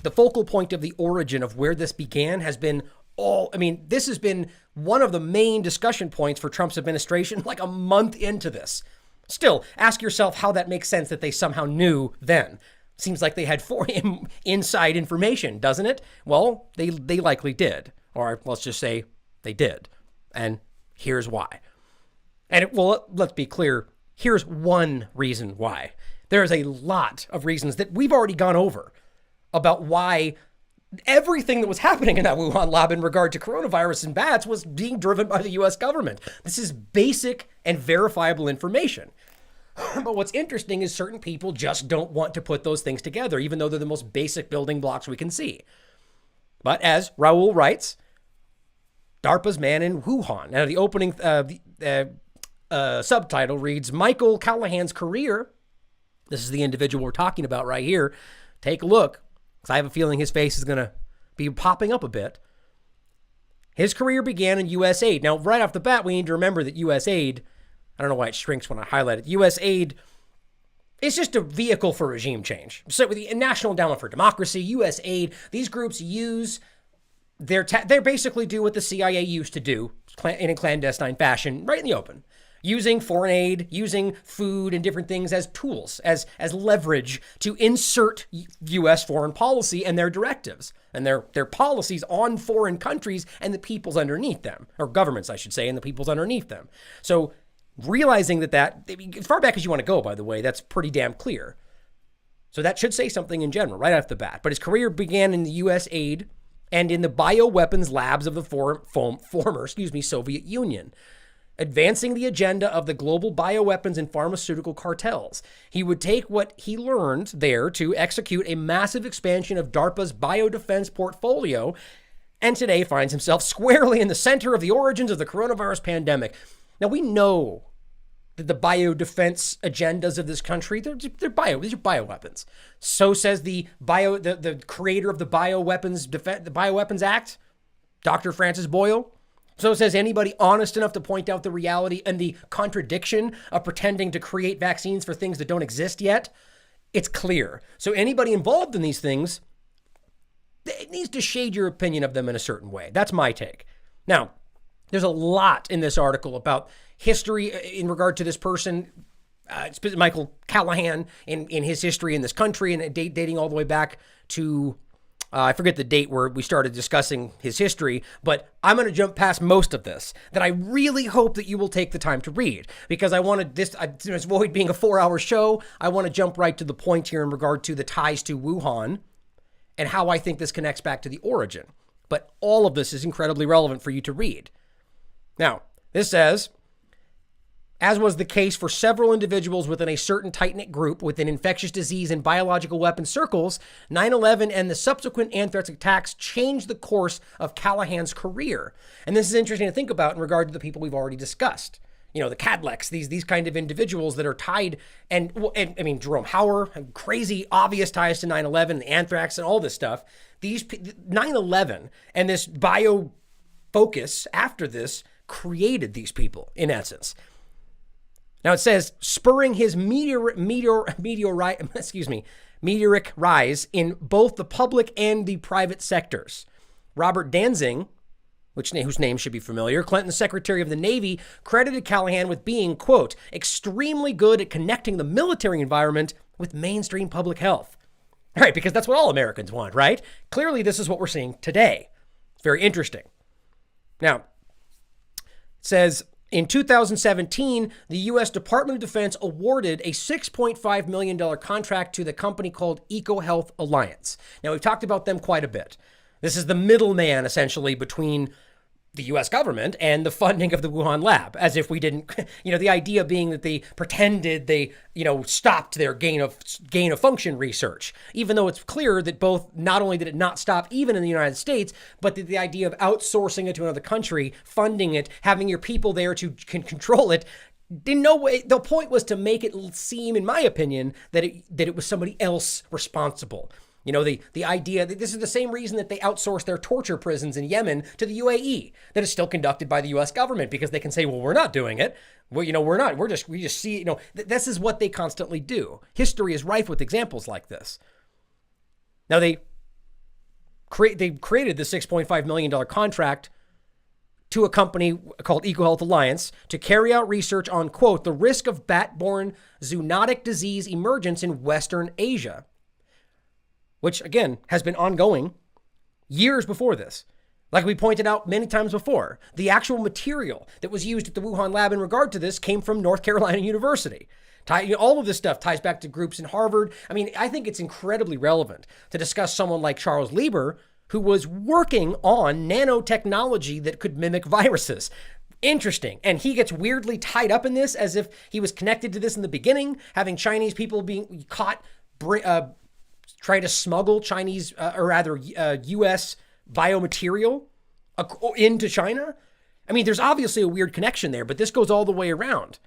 the focal point of the origin of where this began has been this has been one of the main discussion points for Trump's administration like a month into this. Still, ask yourself how that makes sense that they somehow knew then. Seems like they had inside information, doesn't it? Well, they likely did. Or let's just say they did. And here's why. And let's be clear. Here's one reason why. There's a lot of reasons that we've already gone over about why everything that was happening in that Wuhan lab in regard to coronavirus in bats was being driven by the US government. This is basic and verifiable information. But what's interesting is certain people just don't want to put those things together, even though they're the most basic building blocks we can see. But as Raul writes, DARPA's man in Wuhan. Now, the opening subtitle reads, Michael Callahan's career. This is the individual we're talking about right here. Take a look, because I have a feeling his face is going to be popping up a bit. His career began in U.S. aid. Now, right off the bat, we need to remember that U.S. aid, I don't know why it shrinks when I highlight it. U.S. aid is just a vehicle for regime change. So with the National Endowment for Democracy, U.S. aid, these groups use they basically do what the CIA used to do in a clandestine fashion, right in the open, using foreign aid, using food and different things as tools, as leverage to insert U.S. foreign policy and their directives and their policies on foreign countries and the peoples underneath them, or governments, I should say, and the peoples underneath them. So realizing that as far back as you want to go, by the way, that's pretty damn clear. So that should say something in general right off the bat. But his career began in the U.S. aid and in the bioweapons labs of the former Soviet Union, advancing the agenda of the global bioweapons and pharmaceutical cartels. He would take what he learned there to execute a massive expansion of DARPA's biodefense portfolio, and today finds himself squarely in the center of the origins of the coronavirus pandemic. Now, we know that the biodefense agendas of this country, these are bioweapons. So says the creator of the Bioweapons Act, Dr. Francis Boyle. So says anybody honest enough to point out the reality and the contradiction of pretending to create vaccines for things that don't exist yet. It's clear. So anybody involved in these things, it needs to shade your opinion of them in a certain way. That's my take. Now, there's a lot in this article about history in regard to this person, Michael Callahan, in his history in this country, and dating all the way back to, I forget the date where we started discussing his history, but I'm going to jump past most of this that I really hope that you will take the time to read, because I wanted this, to avoid being a 4-hour show, I want to jump right to the point here in regard to the ties to Wuhan and how I think this connects back to the origin. But all of this is incredibly relevant for you to read. Now, this says, as was the case for several individuals within a certain tight-knit group within infectious disease and biological weapons circles, 9/11 and the subsequent anthrax attacks changed the course of Callahan's career. And this is interesting to think about in regard to the people we've already discussed. You know, the Cadlecs, these kind of individuals that are tied, and I mean, Jerome Hauer, crazy obvious ties to 9/11, the anthrax and all this stuff. 9/11 and this bio focus after this created these people, in essence. Now it says, spurring his meteoric rise in both the public and the private sectors. Robert Danzig, whose name should be familiar, Clinton's Secretary of the Navy, credited Callahan with being, quote, extremely good at connecting the military environment with mainstream public health. All right, because that's what all Americans want, right? Clearly, this is what we're seeing today. It's very interesting. Now, it says, in 2017, the U.S. Department of Defense awarded a $6.5 million contract to the company called EcoHealth Alliance. Now, we've talked about them quite a bit. This is the middleman, essentially, between the U.S. government and the funding of the Wuhan lab, as if we didn't, the idea being that they pretended they, stopped their gain of function research, even though it's clear that both, not only did it not stop even in the United States, but that the idea of outsourcing it to another country, funding it, having your people there to control it, in no way, the point was to make it seem, in my opinion, that it was somebody else responsible. The idea that this is the same reason that they outsource their torture prisons in Yemen to the UAE, that is still conducted by the U.S. government, because they can say, well, we're not doing it. Well, we're not. We just see, this is what they constantly do. History is rife with examples like this. Now, they created the $6.5 million contract to a company called EcoHealth Alliance to carry out research on, quote, the risk of bat-borne zoonotic disease emergence in Western Asia, which, again, has been ongoing years before this. Like we pointed out many times before, the actual material that was used at the Wuhan lab in regard to this came from North Carolina University. All of this stuff ties back to groups in Harvard. I mean, I think it's incredibly relevant to discuss someone like Charles Lieber, who was working on nanotechnology that could mimic viruses. Interesting. And he gets weirdly tied up in this as if he was connected to this in the beginning, having Chinese people being caught trying to smuggle Chinese, U.S. biomaterial into China. I mean, there's obviously a weird connection there, but this goes all the way around.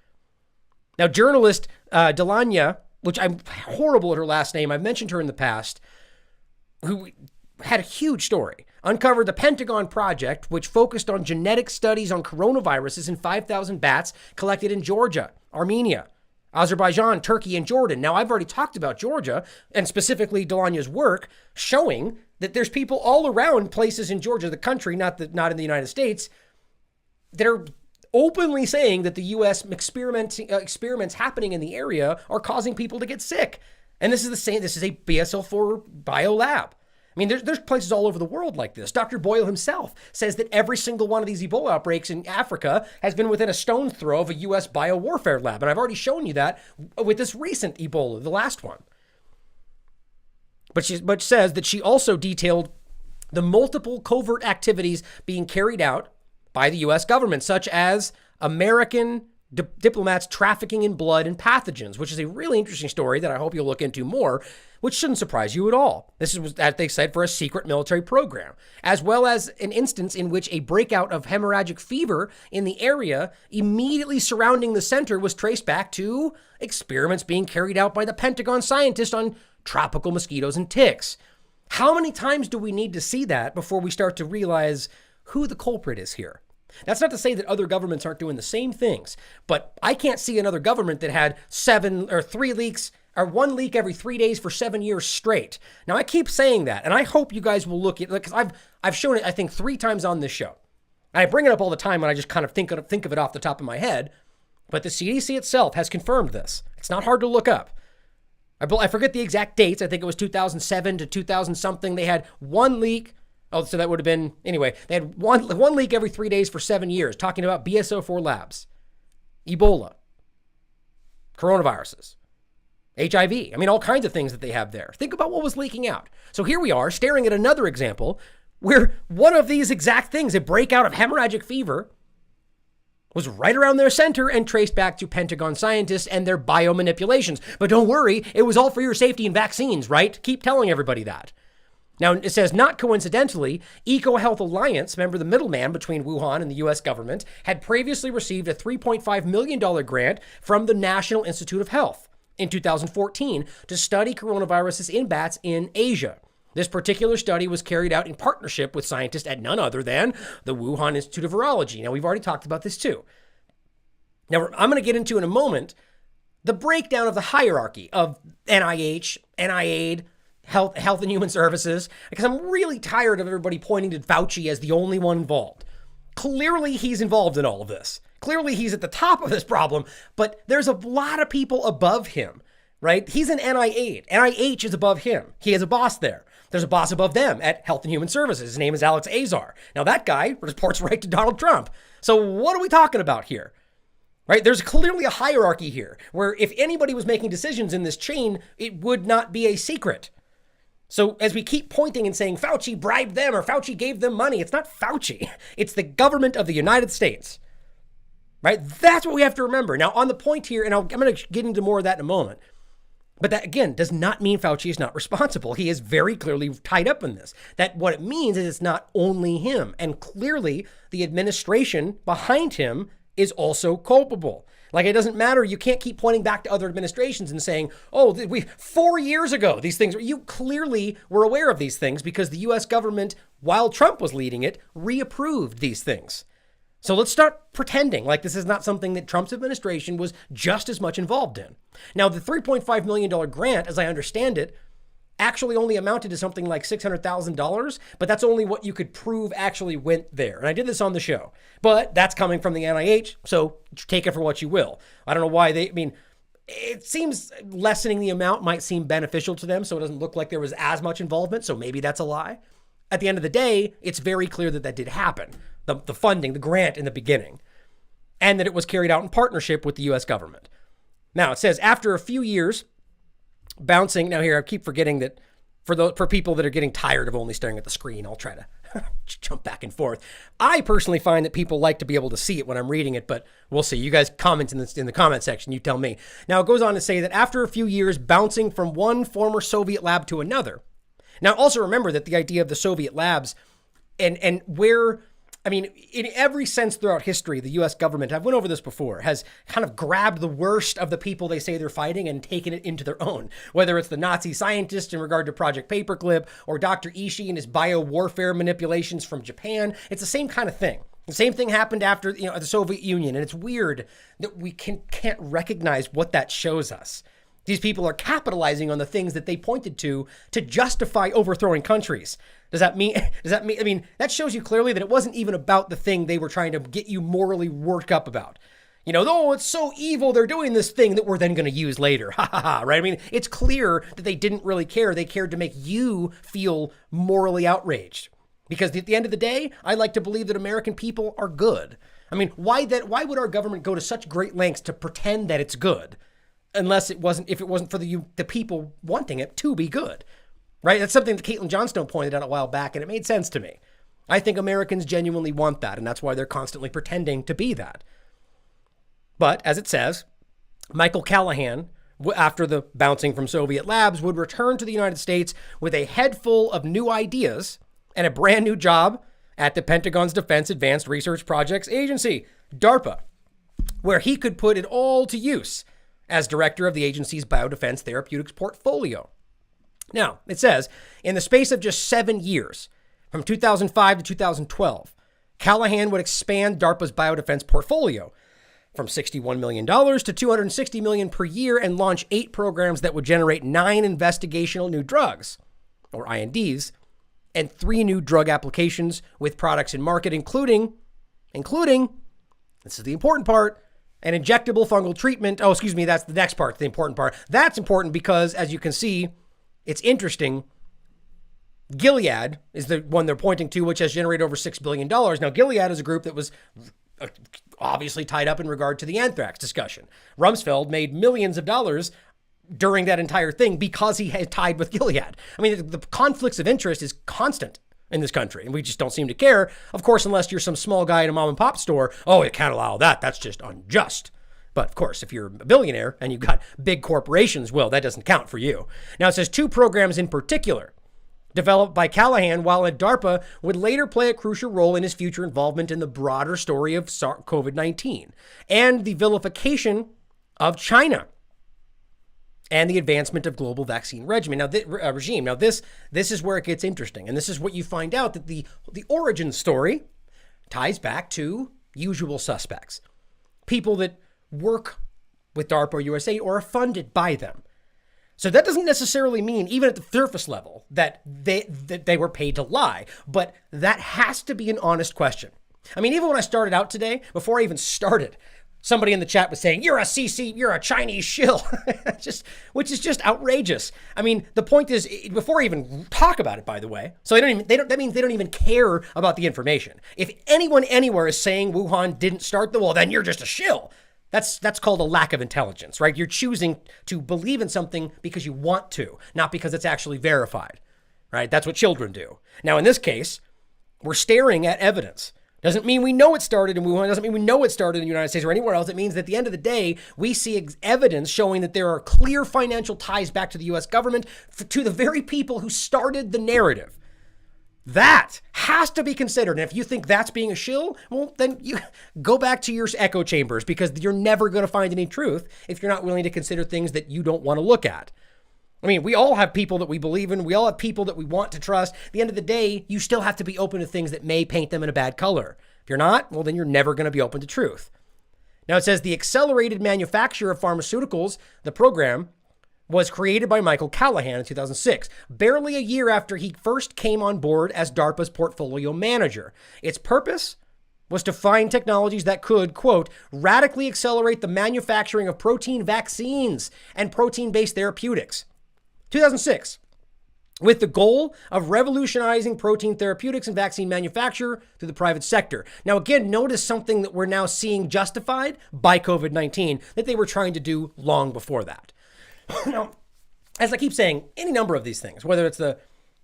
Now, journalist Delanya, which I'm horrible at her last name, I've mentioned her in the past, who had a huge story, uncovered the Pentagon project, which focused on genetic studies on coronaviruses in 5,000 bats collected in Georgia, Armenia, Azerbaijan, Turkey, and Jordan. Now, I've already talked about Georgia, and specifically Delanya's work, showing that there's people all around places in Georgia, the country, not in the United States, that are openly saying that the U.S. experiments happening in the area are causing people to get sick. And this is a BSL-4 biolab. I mean, there's places all over the world like this. Dr. Boyle himself says that every single one of these Ebola outbreaks in Africa has been within a stone's throw of a U.S. biowarfare lab. And I've already shown you that with this recent Ebola, the last one. But says that she also detailed the multiple covert activities being carried out by the U.S. government, such as American diplomats trafficking in blood and pathogens, which is a really interesting story that I hope you'll look into more, which shouldn't surprise you at all. This was, as they said, for a secret military program, as well as an instance in which a breakout of hemorrhagic fever in the area immediately surrounding the center was traced back to experiments being carried out by the Pentagon scientists on tropical mosquitoes and ticks. How many times do we need to see that before we start to realize who the culprit is here? That's not to say that other governments aren't doing the same things, but I can't see another government that had 3 leaks or 1 leak every 3 days for 7 years straight. Now, I keep saying that, and I hope you guys will look at it, because I've shown it, I think, 3 times on this show. And I bring it up all the time when I just kind of think of it off the top of my head, but the CDC itself has confirmed this. It's not hard to look up. I forget the exact dates. I think it was 2007 to 2000 something. They had 1 leak. Oh, so that would have been, anyway, they had one leak every 3 days for 7 years, talking about BSO-4 labs, Ebola, coronaviruses, HIV. I mean, all kinds of things that they have there. Think about what was leaking out. So here we are staring at another example where one of these exact things, a breakout of hemorrhagic fever, was right around their center and traced back to Pentagon scientists and their biomanipulations. But don't worry, it was all for your safety and vaccines, right? Keep telling everybody that. Now, it says, not coincidentally, EcoHealth Alliance, remember the middleman between Wuhan and the U.S. government, had previously received a $3.5 million grant from the National Institute of Health in 2014 to study coronaviruses in bats in Asia. This particular study was carried out in partnership with scientists at none other than the Wuhan Institute of Virology. Now, we've already talked about this too. Now, I'm going to get into in a moment the breakdown of the hierarchy of NIH, NIAID, Health and Human Services, because I'm really tired of everybody pointing to Fauci as the only one involved. Clearly, he's involved in all of this. Clearly, he's at the top of this problem, but there's a lot of people above him, right? He's an NIAID. NIH is above him. He has a boss there. There's a boss above them at Health and Human Services. His name is Alex Azar. Now, that guy reports right to Donald Trump. So what are we talking about here? Right? There's clearly a hierarchy here where if anybody was making decisions in this chain, it would not be a secret. So as we keep pointing and saying Fauci bribed them or Fauci gave them money, it's not Fauci. It's the government of the United States, right? That's what we have to remember. Now, on the point here, and I'm going to get into more of that in a moment, but that, again, does not mean Fauci is not responsible. He is very clearly tied up in this. That what it means is it's not only him. And clearly, the administration behind him is also culpable. Like, it doesn't matter. You can't keep pointing back to other administrations and saying, oh, 4 years ago, these things, you clearly were aware of these things because the U.S. government, while Trump was leading it, reapproved these things. So let's start pretending like this is not something that Trump's administration was just as much involved in. Now, the $3.5 million grant, as I understand it, actually only amounted to something like $600,000, but that's only what you could prove actually went there. And I did this on the show, but that's coming from the NIH, so take it for what you will. I don't know why it seems lessening the amount might seem beneficial to them, so it doesn't look like there was as much involvement, so maybe that's a lie. At the end of the day, it's very clear that did happen. The funding, the grant in the beginning, and that it was carried out in partnership with the U.S. government. Now, it says, after a few years, bouncing, now here, I keep forgetting that for people that are getting tired of only staring at the screen, I'll try to jump back and forth. I personally find that people like to be able to see it when I'm reading it, but we'll see. You guys comment in the comment section. You tell me. Now, it goes on to say that after a few years bouncing from one former Soviet lab to another. Now, also remember that the idea of the Soviet labs and where, I mean, in every sense throughout history, the U.S. government, I've went over this before, has kind of grabbed the worst of the people they say they're fighting and taken it into their own. Whether it's the Nazi scientists in regard to Project Paperclip or Dr. Ishii and his biowarfare manipulations from Japan, it's the same kind of thing. The same thing happened after the Soviet Union, and it's weird that we can't recognize what that shows us. These people are capitalizing on the things that they pointed to justify overthrowing countries. Does that mean, I mean, that shows you clearly that it wasn't even about the thing they were trying to get you morally worked up about. Oh, it's so evil, they're doing this thing that we're then going to use later. Ha ha ha, right? I mean, it's clear that they didn't really care. They cared to make you feel morally outraged. Because at the end of the day, I like to believe that American people are good. I mean, why would our government go to such great lengths to pretend that it's good? If it wasn't for the people wanting it to be good, right? That's something that Caitlin Johnstone pointed out a while back, and it made sense to me. I think Americans genuinely want that, and that's why they're constantly pretending to be that. But, as it says, Michael Callahan, after the bouncing from Soviet labs, would return to the United States with a head full of new ideas and a brand new job at the Pentagon's Defense Advanced Research Projects Agency, DARPA, where he could put it all to use as director of the agency's biodefense therapeutics portfolio. Now, it says, in the space of just 7 years, from 2005 to 2012, Callahan would expand DARPA's biodefense portfolio from $61 million to $260 million per year and launch 8 programs that would generate 9 investigational new drugs, or INDs, and 3 new drug applications with products in market, including, this is the important part, an injectable fungal treatment. Oh, excuse me, that's the next part, the important part. That's important because, as you can see, it's interesting. Gilead is the one they're pointing to, which has generated over $6 billion. Now, Gilead is a group that was obviously tied up in regard to the anthrax discussion. Rumsfeld made millions of dollars during that entire thing because he had tied with Gilead. I mean, the conflicts of interest is constant in this country, and we just don't seem to care. Of course, unless you're some small guy in a mom and pop store, oh, you can't allow that. That's just unjust. But of course, if you're a billionaire and you've got big corporations, well, that doesn't count for you. Now, it says 2 programs in particular developed by Callahan while at DARPA would later play a crucial role in his future involvement in the broader story of COVID-19 and the vilification of China and the advancement of global vaccine regime. Now, this is where it gets interesting. And this is what you find out, that the origin story ties back to usual suspects. People that work with DARPA or USA or are funded by them. So that doesn't necessarily mean, even at the surface level, that they were paid to lie. But that has to be an honest question. I mean, even when I started out today, before I even started, somebody in the chat was saying, you're a Chinese shill, which is just outrageous. I mean, the point is, before I even talk about it, by the way, so that means they don't even care about the information. If anyone anywhere is saying Wuhan didn't start the war, then you're just a shill. That's called a lack of intelligence, right? You're choosing to believe in something because you want to, not because it's actually verified, right? That's what children do. Now, in this case, we're staring at evidence. Doesn't mean we know it started in Wuhan. Doesn't mean we know it started in the United States or anywhere else. It means that at the end of the day, we see evidence showing that there are clear financial ties back to the U.S. government, to the very people who started the narrative. That has to be considered. And if you think that's being a shill, well, then you go back to your echo chambers, because you're never going to find any truth if you're not willing to consider things that you don't want to look at. I mean, we all have people that we believe in. We all have people that we want to trust. At the end of the day, you still have to be open to things that may paint them in a bad color. If you're not, well, then you're never going to be open to truth. Now, it says the accelerated manufacture of pharmaceuticals, the program, was created by Michael Callahan in 2006, barely a year after he first came on board as DARPA's portfolio manager. Its purpose was to find technologies that could, quote, radically accelerate the manufacturing of protein vaccines and protein-based therapeutics. 2006. With the goal of revolutionizing protein therapeutics and vaccine manufacture through the private sector. Now, again, notice something that we're now seeing justified by COVID-19 that they were trying to do long before that. Now, as I keep saying, any number of these things, whether it's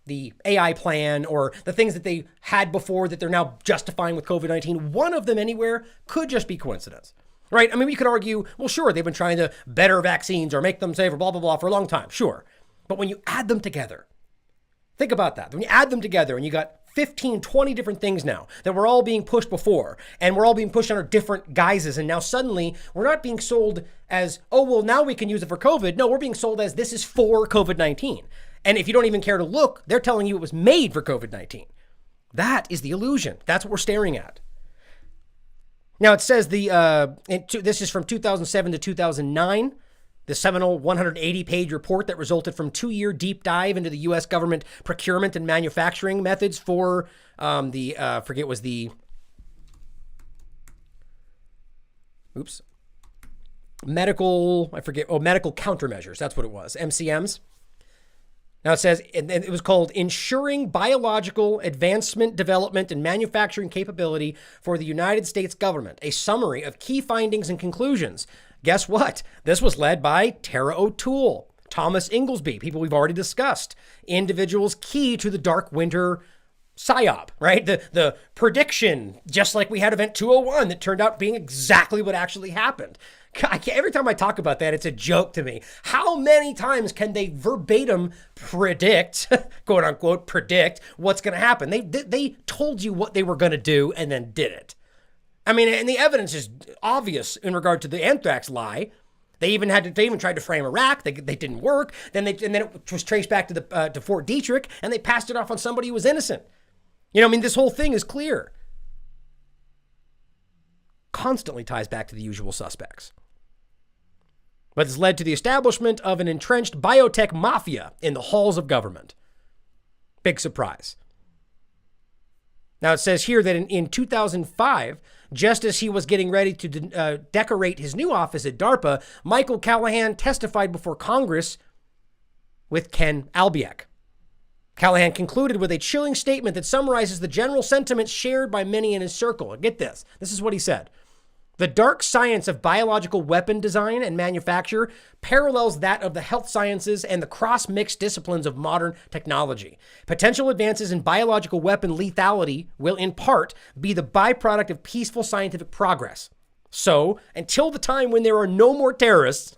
the AI plan or the things that they had before that they're now justifying with COVID-19, one of them anywhere could just be coincidence, right? I mean, we could argue, well, sure, they've been trying to better vaccines or make them safer, blah, blah, blah, for a long time, sure. But when you add them together, think about that. When you add them together and you got 15, 20 different things now that were all being pushed before, and we're all being pushed under different guises. And now suddenly we're not being sold as, oh, well, now we can use it for COVID. No, we're being sold as this is for COVID-19. And if you don't even care to look, they're telling you it was made for COVID-19. That is the illusion. That's what we're staring at. Now it says this is from 2007 to 2009. The seminal 180-page report that resulted from 2-year deep dive into the U.S. government procurement and manufacturing methods for medical countermeasures. That's what it was, MCMs. Now it says, and it was called Ensuring Biological Advancement, Development, and Manufacturing Capability for the United States Government, a summary of key findings and conclusions. Guess what? This was led by Tara O'Toole, Thomas Inglesby, people we've already discussed, individuals key to the Dark Winter PSYOP, right? The prediction, just like we had Event 201 that turned out being exactly what actually happened. Every time I talk about that, it's a joke to me. How many times can they verbatim predict, quote unquote, predict what's going to happen? They told you what they were going to do and then did it. I mean, and the evidence is obvious in regard to the anthrax lie. They even tried to frame Iraq. They didn't work. Then it was traced back to Fort Detrick, and they passed it off on somebody who was innocent. You know, I mean, this whole thing is clear. Constantly ties back to the usual suspects. But it's led to the establishment of an entrenched biotech mafia in the halls of government. Big surprise. Now, it says here that in 2005, just as he was getting ready to decorate his new office at DARPA, Michael Callahan testified before Congress with Ken Albiek. Callahan concluded with a chilling statement that summarizes the general sentiments shared by many in his circle. Get this. This is what he said. The dark science of biological weapon design and manufacture parallels that of the health sciences and the cross-mixed disciplines of modern technology. Potential advances in biological weapon lethality will, in part, be the byproduct of peaceful scientific progress. So, until the time when there are no more terrorists,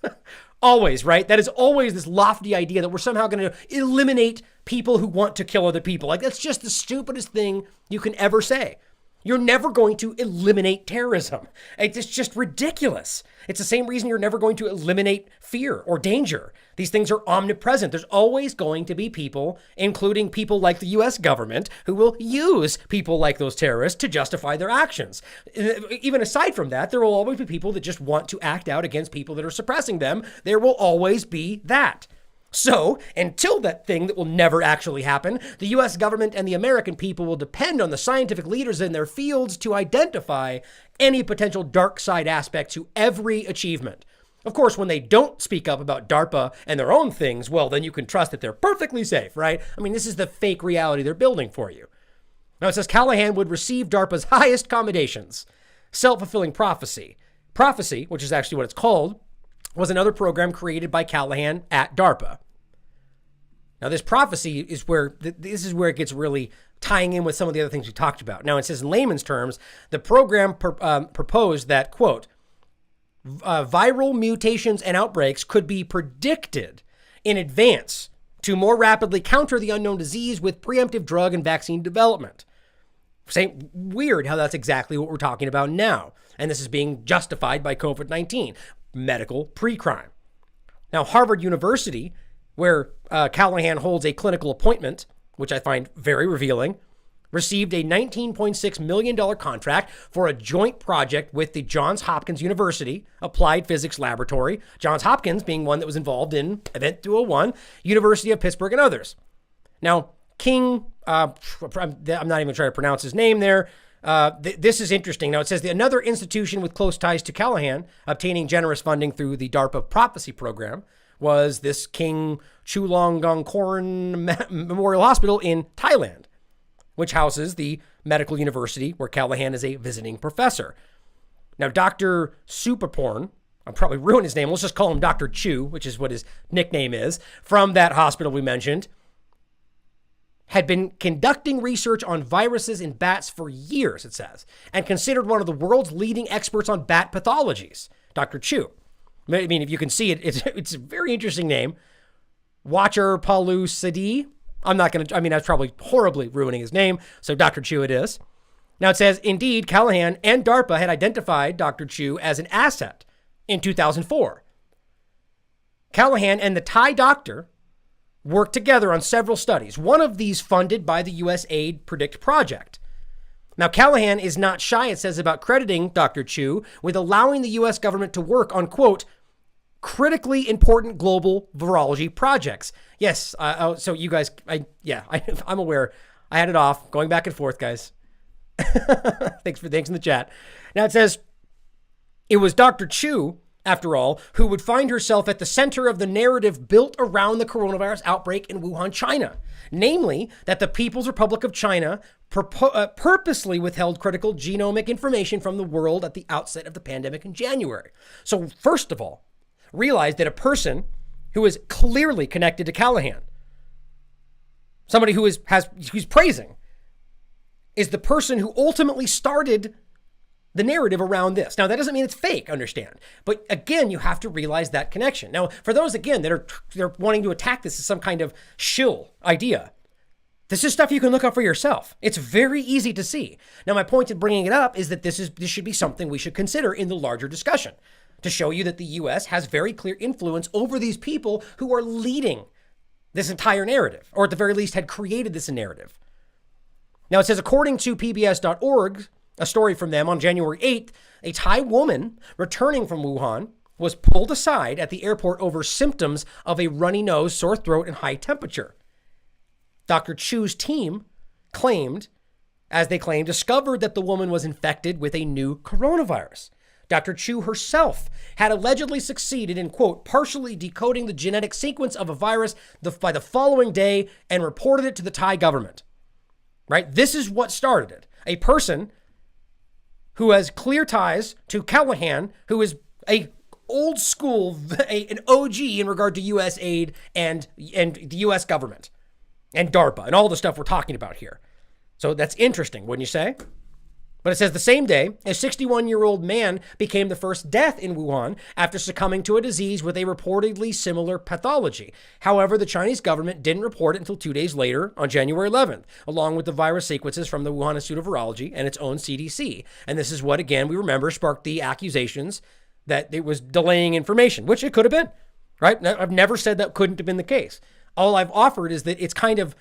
always, right? That is always this lofty idea that we're somehow going to eliminate people who want to kill other people. Like, that's just the stupidest thing you can ever say. You're never going to eliminate terrorism. It's just ridiculous. It's the same reason you're never going to eliminate fear or danger. These things are omnipresent. There's always going to be people, including people like the U.S. government, who will use people like those terrorists to justify their actions. Even aside from that, there will always be people that just want to act out against people that are suppressing them. There will always be that. So, until that thing that will never actually happen, the U.S. government and the American people will depend on the scientific leaders in their fields to identify any potential dark side aspect to every achievement. Of course, when they don't speak up about DARPA and their own things, well, then you can trust that they're perfectly safe, right? I mean, this is the fake reality they're building for you. Now, it says Callahan would receive DARPA's highest commendations. Self-fulfilling prophecy. Prophecy, which is actually what it's called, was another program created by Callahan at DARPA. Now, this prophecy is where this is where it gets really tying in with some of the other things we talked about. Now, it says in layman's terms, the program proposed that, quote, viral mutations and outbreaks could be predicted in advance to more rapidly counter the unknown disease with preemptive drug and vaccine development. Weird how that's exactly what we're talking about now. And this is being justified by COVID-19, medical pre-crime. Now, Harvard University, where Callahan holds a clinical appointment, which I find very revealing, received a $19.6 million contract for a joint project with the Johns Hopkins University Applied Physics Laboratory, Johns Hopkins being one that was involved in Event 201, University of Pittsburgh, and others. Now, King, I'm not even trying to pronounce his name there. This is interesting. Now, it says another institution with close ties to Callahan obtaining generous funding through the DARPA Prophecy Program was this King Chulalongkorn Memorial Hospital in Thailand, which houses the medical university where Callahan is a visiting professor. Now, Dr. Supaporn, I'm probably ruining his name. Let's just call him Dr. Chu, which is what his nickname is, from that hospital we mentioned, had been conducting research on viruses in bats for years, it says, and considered one of the world's leading experts on bat pathologies, Dr. Chu. I mean, if you can see it, it's a very interesting name. Watcher Palu Sadi. I was probably horribly ruining his name, so Dr. Chu it is. Now it says, indeed, Callahan and DARPA had identified Dr. Chu as an asset in 2004. Callahan and the Thai doctor worked together on several studies, one of these funded by the U.S. Aid Predict project. Now, Callahan is not shy, it says, about crediting Dr. Chu with allowing the U.S. government to work on, quote, critically important global virology projects. Yes, so you guys, I'm aware. I had it off, going back and forth, guys. Thanks in the chat. Now it says, it was Dr. Chu, after all, who would find herself at the center of the narrative built around the coronavirus outbreak in Wuhan, China. Namely, that the People's Republic of China purposely withheld critical genomic information from the world at the outset of the pandemic in January. So first of all, realize that a person who is clearly connected to Callahan, somebody who's praising, is the person who ultimately started the narrative around this. Now, that doesn't mean it's fake, understand. But again, you have to realize that connection. Now, for those, again, they're wanting to attack this as some kind of shill idea, this is stuff you can look up for yourself. It's very easy to see. Now, my point in bringing it up is that this should be something we should consider in the larger discussion, to show you that the U.S. has very clear influence over these people who are leading this entire narrative, or at the very least had created this narrative. Now, it says, according to PBS.org, a story from them on January 8th, a Thai woman returning from Wuhan was pulled aside at the airport over symptoms of a runny nose, sore throat, and high temperature. Dr. Chu's team discovered that the woman was infected with a new coronavirus. Dr. Chu herself had allegedly succeeded in, quote, partially decoding the genetic sequence of a virus by the following day and reported it to the Thai government. Right? This is what started it. A person who has clear ties to Callahan, who is an old school, an OG in regard to U.S. aid and the U.S. government and DARPA and all the stuff we're talking about here. So that's interesting, wouldn't you say? But it says the same day, a 61-year-old man became the first death in Wuhan after succumbing to a disease with a reportedly similar pathology. However, the Chinese government didn't report it until 2 days later on January 11th, along with the virus sequences from the Wuhan Institute of Virology and its own CDC. And this is what, again, we remember sparked the accusations that it was delaying information, which it could have been, right? I've never said that couldn't have been the case. All I've offered is that it's kind of,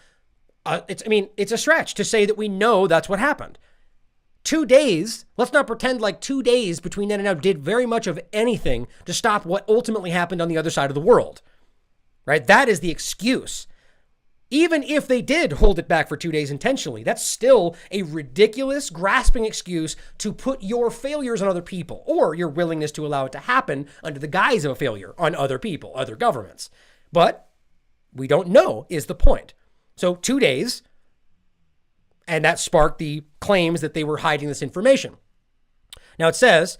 it's a stretch to say that we know that's what happened. 2 days, let's not pretend like 2 days between then and now did very much of anything to stop what ultimately happened on the other side of the world, right? That is the excuse. Even if they did hold it back for 2 days intentionally, that's still a ridiculous, grasping excuse to put your failures on other people or your willingness to allow it to happen under the guise of a failure on other people, other governments. But we don't know is the point. So 2 days, and that sparked the claims that they were hiding this information. Now it says,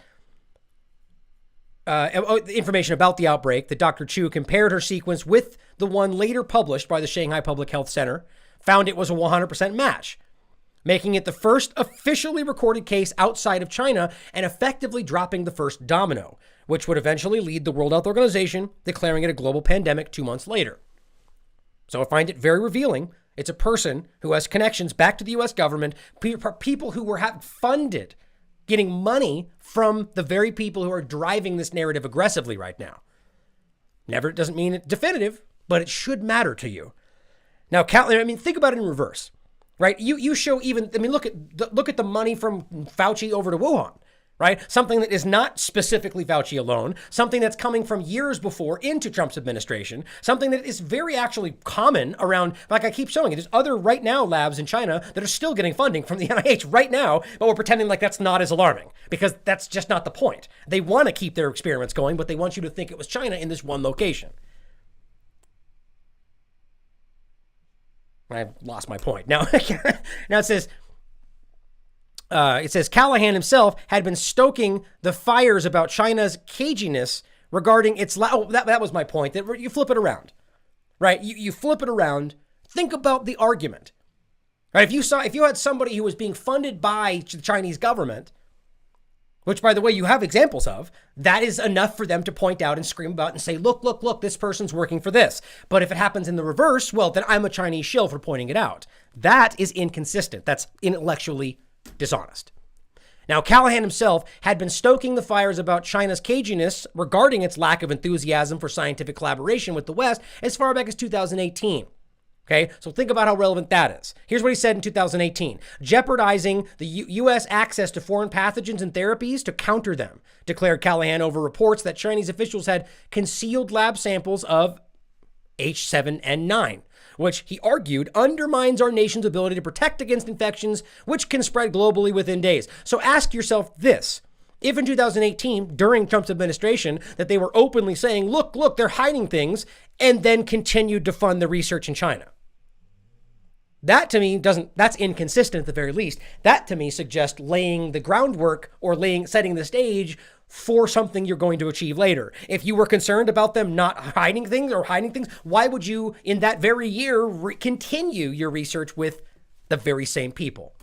information about the outbreak, that Dr. Chu compared her sequence with the one later published by the Shanghai Public Health Center, found it was a 100% match, making it the first officially recorded case outside of China and effectively dropping the first domino, which would eventually lead the World Health Organization declaring it a global pandemic 2 months later. So I find it very revealing. It's a person who has connections back to the U.S. government, people who were funded, getting money from the very people who are driving this narrative aggressively right now. Never, it doesn't mean it's definitive, but it should matter to you. Now, think about it in reverse. right? You show even, I mean, look at the money from Fauci over to Wuhan, right? Something that is not specifically Fauci alone, something that's coming from years before into Trump's administration, something that is very actually common around, like I keep showing you, there's other right now labs in China that are still getting funding from the NIH right now, but we're pretending like that's not as alarming because that's just not the point. They want to keep their experiments going, but they want you to think it was China in this one location. I lost my point. Now it says Callahan himself had been stoking the fires about China's caginess regarding its... that was my point. That you flip it around, right? You flip it around. Think about the argument, right? If you had somebody who was being funded by the Chinese government, which, by the way, you have examples of, that is enough for them to point out and scream about and say, look, this person's working for this. But if it happens in the reverse, well, then I'm a Chinese shill for pointing it out. That is inconsistent. That's intellectually dishonest. Now, Callahan himself had been stoking the fires about China's caginess regarding its lack of enthusiasm for scientific collaboration with the West as far back as 2018. Okay, so think about how relevant that is. Here's what he said in 2018. Jeopardizing the U.S. access to foreign pathogens and therapies to counter them, declared Callahan over reports that Chinese officials had concealed lab samples of H7N9, which he argued undermines our nation's ability to protect against infections which can spread globally within days. So ask yourself this. If in 2018, during Trump's administration, that they were openly saying, look, they're hiding things, and then continued to fund the research in China. That to me that's inconsistent at the very least. That to me suggests laying the groundwork or setting the stage for something you're going to achieve later. If you were concerned about them not hiding things, why would you in that very year continue your research with the very same people?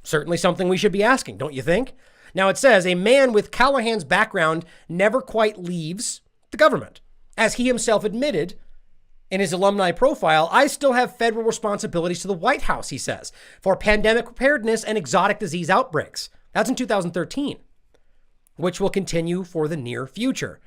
Certainly something we should be asking, don't you think? Now it says a man with Callahan's background never quite leaves the government. As he himself admitted in his alumni profile, I still have federal responsibilities to the White House, he says, for pandemic preparedness and exotic disease outbreaks. That's in 2013, which will continue for the near future.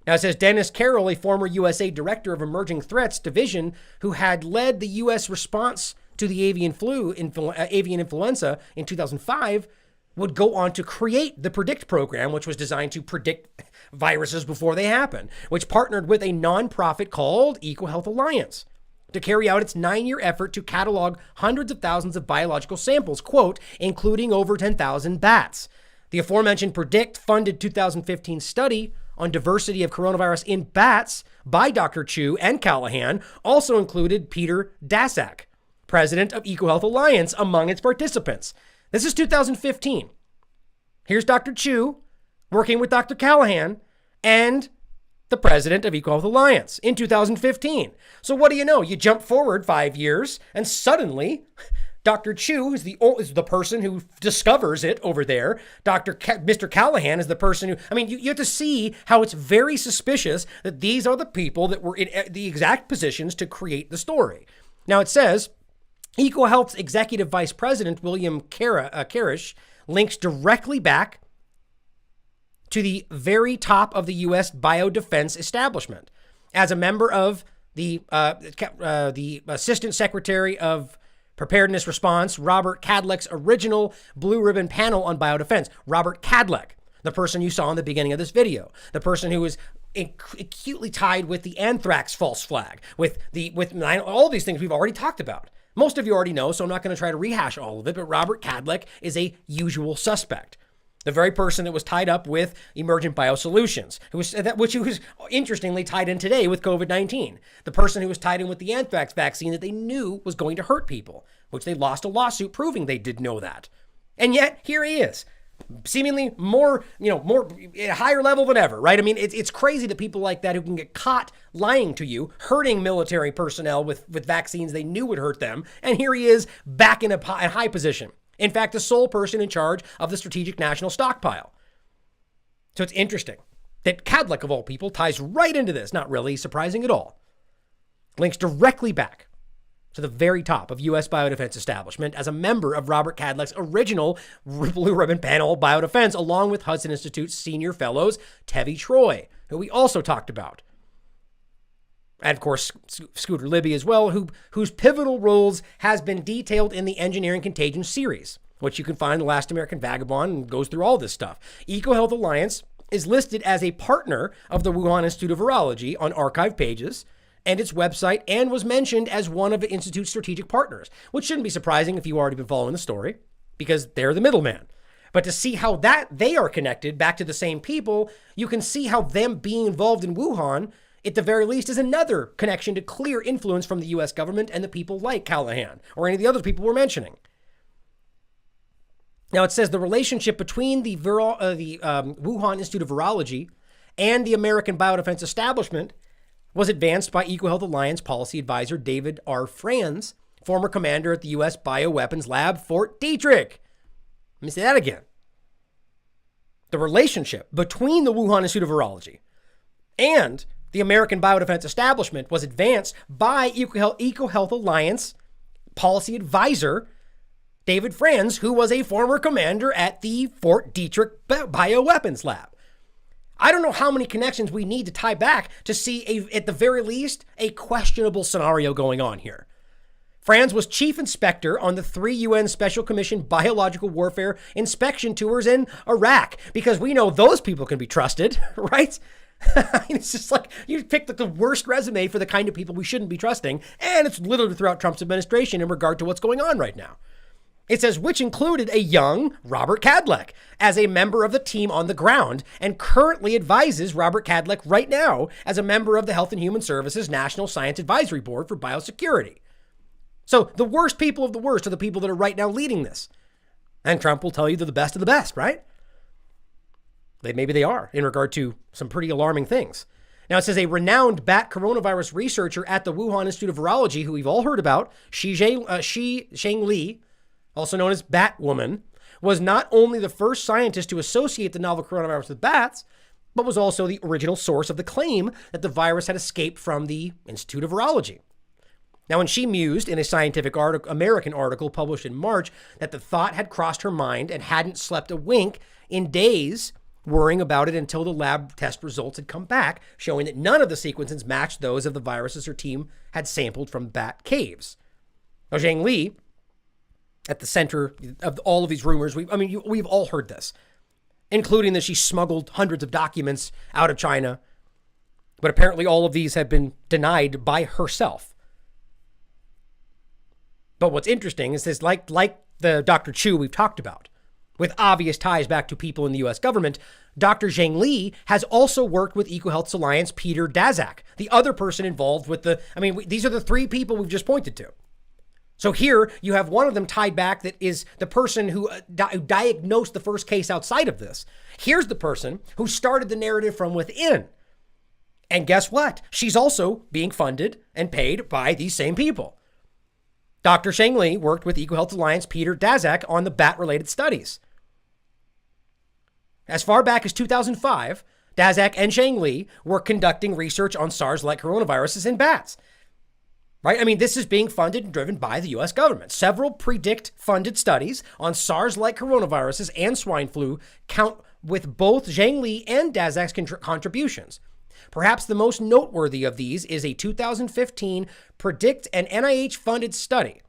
Now it says Dennis Carroll, a former USA Director of Emerging Threats Division, who had led the U.S. response to the avian influenza in 2005, would go on to create the PREDICT program, which was designed to predict viruses before they happen, which partnered with a nonprofit called EcoHealth Alliance to carry out its 9-year effort to catalog hundreds of thousands of biological samples, quote, including over 10,000 bats. The aforementioned PREDICT funded 2015 study on diversity of coronavirus in bats by Dr. Chu and Callahan also included Peter Daszak, president of EcoHealth Alliance, among its participants. This is 2015. Here's Dr. Chu working with Dr. Callahan and the president of EcoHealth Alliance in 2015. So what do you know? You jump forward 5 years and suddenly Dr. Chu is the person who discovers it over there. Mr. Callahan is the person who, you have to see how it's very suspicious that these are the people that were in the exact positions to create the story. Now it says, EcoHealth's executive vice president, William Karish, links directly back to the very top of the U.S. biodefense establishment. As a member of the Assistant Secretary of Preparedness Response, Robert Kadlec's original Blue Ribbon panel on biodefense. Robert Kadlec, the person you saw in the beginning of this video, the person who was acutely tied with the anthrax false flag, with all these things we've already talked about. Most of you already know, so I'm not going to try to rehash all of it, but Robert Kadlec is a usual suspect. The very person that was tied up with Emergent Biosolutions, which was interestingly tied in today with COVID-19. The person who was tied in with the anthrax vaccine that they knew was going to hurt people, which they lost a lawsuit proving they did know that. And yet, here he is, seemingly more at a higher level than ever, right? It's crazy that people like that who can get caught lying to you, hurting military personnel with vaccines they knew would hurt them, and here he is back in a high position. In fact, the sole person in charge of the Strategic National Stockpile. So it's interesting that Kadlec, of all people, ties right into this. Not really surprising at all. Links directly back to the very top of U.S. biodefense establishment as a member of Robert Kadlec's original Blue Ribbon panel biodefense, along with Hudson Institute's senior fellows, Tevi Troy, who we also talked about. And of course, Scooter Libby as well, whose pivotal roles has been detailed in the Engineering Contagion series, which you can find in The Last American Vagabond and goes through all this stuff. EcoHealth Alliance is listed as a partner of the Wuhan Institute of Virology on archive pages and its website, and was mentioned as one of the Institute's strategic partners, which shouldn't be surprising if you've already been following the story, because they're the middleman. But to see how they are connected back to the same people, you can see how them being involved in Wuhan, at the very least, is another connection to clear influence from the U.S. government and the people like Callahan or any of the other people we're mentioning. Now, it says the relationship between the Wuhan Institute of Virology and the American biodefense establishment was advanced by EcoHealth Alliance policy advisor David R. Franz, former commander at the U.S. Bioweapons Lab, Fort Detrick. Let me say that again. The relationship between the Wuhan Institute of Virology and the American biodefense establishment was advanced by EcoHealth Alliance policy advisor David Franz, who was a former commander at the Fort Detrick Bioweapons Lab. I don't know how many connections we need to tie back to see, at the very least, a questionable scenario going on here. Franz was chief inspector on the 3 UN Special Commission biological warfare inspection tours in Iraq, because we know those people can be trusted, right? It's just like you picked the worst resume for the kind of people we shouldn't be trusting, and it's literally throughout Trump's administration in regard to what's going on right now. It says, which included a young Robert Kadlec as a member of the team on the ground, and currently advises Robert Kadlec right now as a member of the Health and Human Services National Science Advisory Board for Biosecurity. So the worst people of the worst are the people that are right now leading this. And Trump will tell you they're the best of the best, right? Maybe they are in regard to some pretty alarming things. Now, it says a renowned bat coronavirus researcher at the Wuhan Institute of Virology, who we've all heard about, Shi Zhengli, also known as Batwoman, was not only the first scientist to associate the novel coronavirus with bats, but was also the original source of the claim that the virus had escaped from the Institute of Virology. Now, when she mused in a scientific American article published in March that the thought had crossed her mind and hadn't slept a wink in days, worrying about it until the lab test results had come back, showing that none of the sequences matched those of the viruses her team had sampled from bat caves. Now, Zhang Li, at the center of all of these rumors, we've all heard this, including that she smuggled hundreds of documents out of China, but apparently all of these have been denied by herself. But what's interesting is this, like the Dr. Chu we've talked about, with obvious ties back to people in the U.S. government, Dr. Zhang Li has also worked with EcoHealth Alliance Peter Daszak, the other person involved with these are the 3 people we've just pointed to. So here you have one of them tied back that is the person who diagnosed the first case outside of this. Here's the person who started the narrative from within. And guess what? She's also being funded and paid by these same people. Dr. Zhang Li worked with EcoHealth Alliance Peter Daszak on the bat-related studies. As far back as 2005, Daszak and Zhang Li were conducting research on SARS-like coronaviruses in bats. Right? This is being funded and driven by the U.S. government. Several predict-funded studies on SARS-like coronaviruses and swine flu count with both Zhang Li and Daszak's contributions. Perhaps the most noteworthy of these is a 2015 Predict and NIH-funded study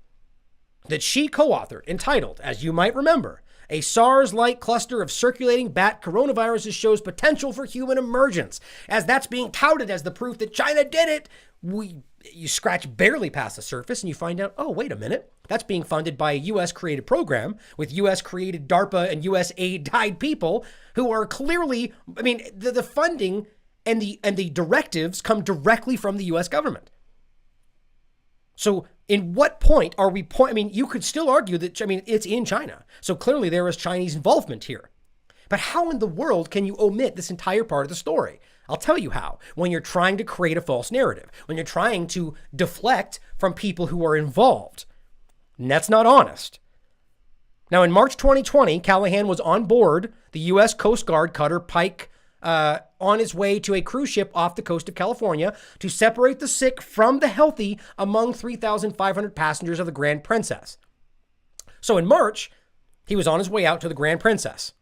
that she co-authored entitled, as you might remember, A SARS-like cluster of circulating bat coronaviruses shows potential for human emergence. As that's being touted as the proof that China did it, you scratch barely past the surface and you find out, oh, wait a minute. That's being funded by a U.S.-created program with U.S.-created DARPA and USAID-tied people who are clearly, the funding and the directives come directly from the U.S. government. So in what point are we you could still argue that, it's in China. So clearly there is Chinese involvement here. But how in the world can you omit this entire part of the story? I'll tell you how. When you're trying to create a false narrative, when you're trying to deflect from people who are involved. And that's not honest. Now, in March 2020, Callahan was on board the U.S. Coast Guard cutter Pike on his way to a cruise ship off the coast of California to separate the sick from the healthy among 3,500 passengers of the Grand Princess. So in March, he was on his way out to the Grand Princess.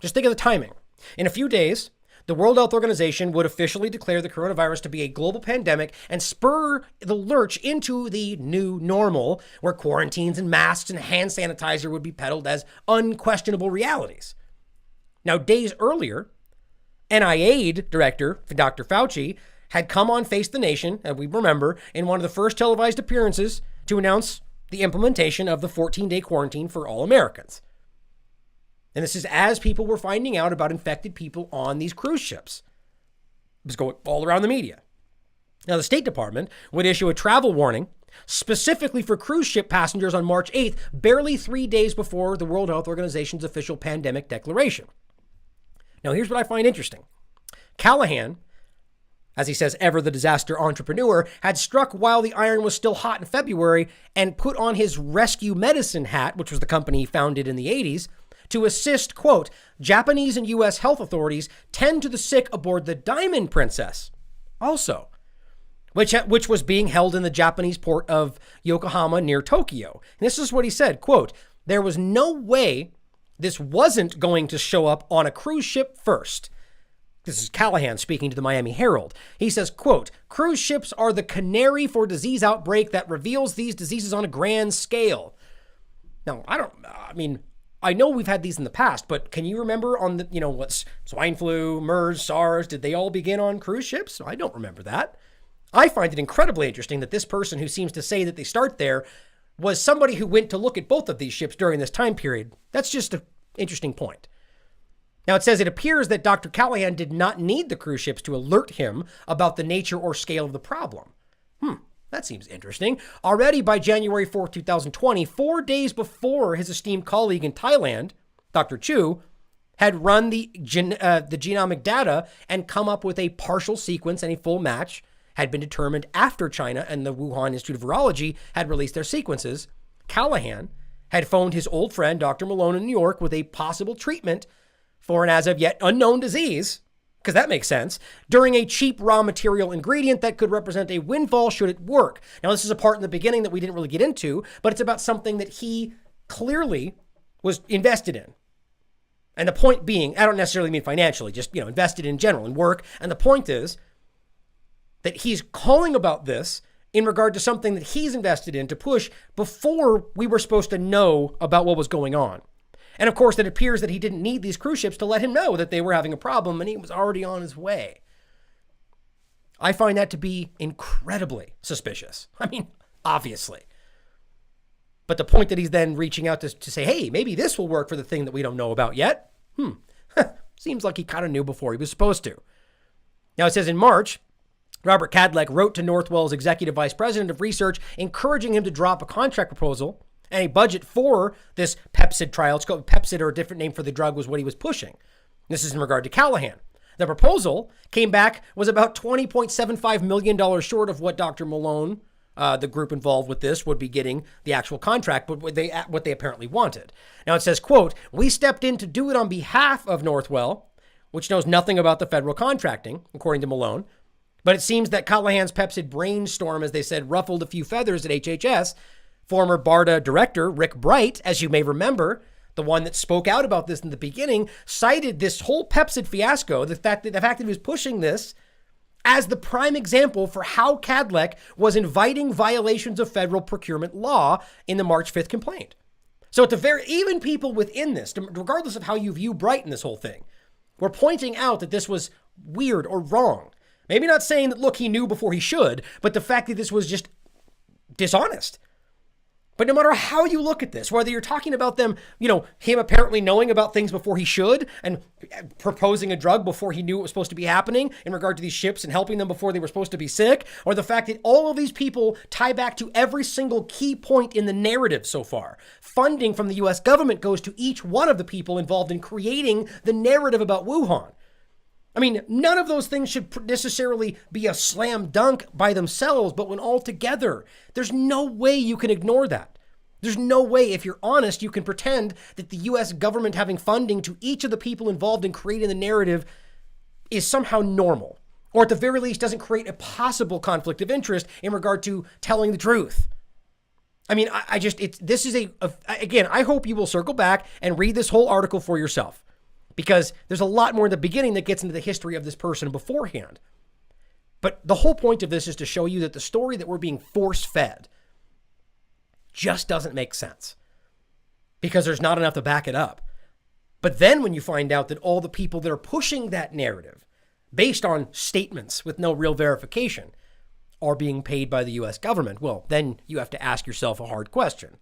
Just think of the timing. In a few days, the World Health Organization would officially declare the coronavirus to be a global pandemic and spur the lurch into the new normal, where quarantines and masks and hand sanitizer would be peddled as unquestionable realities. Now, days earlier, NIAID director Dr. Fauci had come on Face the Nation, and we remember, in one of the first televised appearances to announce the implementation of the 14-day quarantine for all Americans. And this is as people were finding out about infected people on these cruise ships. It was going all around the media. Now, the State Department would issue a travel warning specifically for cruise ship passengers on March 8th, barely 3 days before the World Health Organization's official pandemic declaration. Now, here's what I find interesting. Callahan, as he says, ever the disaster entrepreneur, had struck while the iron was still hot in February and put on his rescue medicine hat, which was the company he founded in the 80s, to assist, quote, Japanese and U.S. health authorities tend to the sick aboard the Diamond Princess, also, which was being held in the Japanese port of Yokohama near Tokyo. And this is what he said, quote, there was no way this wasn't going to show up on a cruise ship first. This is Callahan speaking to the Miami Herald. He says, quote, cruise ships are the canary for disease outbreak that reveals these diseases on a grand scale. Now, I know we've had these in the past, but can you remember on the, what's swine flu, MERS, SARS, did they all begin on cruise ships? I don't remember that. I find it incredibly interesting that this person who seems to say that they start there was somebody who went to look at both of these ships during this time period. That's just an interesting point. Now, it says it appears that Dr. Callahan did not need the cruise ships to alert him about the nature or scale of the problem. That seems interesting. Already by January 4th, 2020, 4 days before his esteemed colleague in Thailand, Dr. Chu, had run the genomic data and come up with a partial sequence, and a full match had been determined after China and the Wuhan Institute of Virology had released their sequences. Callahan had phoned his old friend, Dr. Malone in New York, with a possible treatment for an as of yet unknown disease, because that makes sense, during a cheap raw material ingredient that could represent a windfall should it work. Now, this is a part in the beginning that we didn't really get into, but it's about something that he clearly was invested in. And the point being, I don't necessarily mean financially, just, invested in general in work. And the point is that he's calling about this in regard to something that he's invested in to push before we were supposed to know about what was going on. And of course, it appears that he didn't need these cruise ships to let him know that they were having a problem, and he was already on his way. I find that to be incredibly suspicious. Obviously. But the point that he's then reaching out to say, hey, maybe this will work for the thing that we don't know about yet. Seems like he kind of knew before he was supposed to. Now, it says in March, Robert Cadleck wrote to Northwell's executive vice president of research, encouraging him to drop a contract proposal and a budget for this Pepsid trial. It's called Pepsid, or a different name for the drug was what he was pushing. This is in regard to Callahan. The proposal came back, was about $20.75 million short of what Dr. Malone, the group involved with this, would be getting the actual contract, but what they apparently wanted. Now it says, quote, we stepped in to do it on behalf of Northwell, which knows nothing about the federal contracting, according to Malone. But it seems that Callahan's Pepsid brainstorm, as they said, ruffled a few feathers at HHS. Former BARDA director Rick Bright, as you may remember, the one that spoke out about this in the beginning, cited this whole Pepsid fiasco, the fact that he was pushing this as the prime example for how Cadleck was inviting violations of federal procurement law in the March 5th complaint. So at even people within this, regardless of how you view Bright in this whole thing, were pointing out that this was weird or wrong. Maybe not saying that, look, he knew before he should, but the fact that this was just dishonest. But no matter how you look at this, whether you're talking about them, him apparently knowing about things before he should and proposing a drug before he knew it was supposed to be happening in regard to these ships and helping them before they were supposed to be sick, or the fact that all of these people tie back to every single key point in the narrative so far. Funding from the U.S. government goes to each one of the people involved in creating the narrative about Wuhan. None of those things should necessarily be a slam dunk by themselves, but when all together, there's no way you can ignore that. There's no way, if you're honest, you can pretend that the U.S. government having funding to each of the people involved in creating the narrative is somehow normal, or at the very least doesn't create a possible conflict of interest in regard to telling the truth. Again, I hope you will circle back and read this whole article for yourself. because there's a lot more in the beginning that gets into the history of this person beforehand. But the whole point of this is to show you that the story that we're being force-fed just doesn't make sense because there's not enough to back it up. But then when you find out that all the people that are pushing that narrative based on statements with no real verification are being paid by the U.S. government, well, then you have to ask yourself a hard question.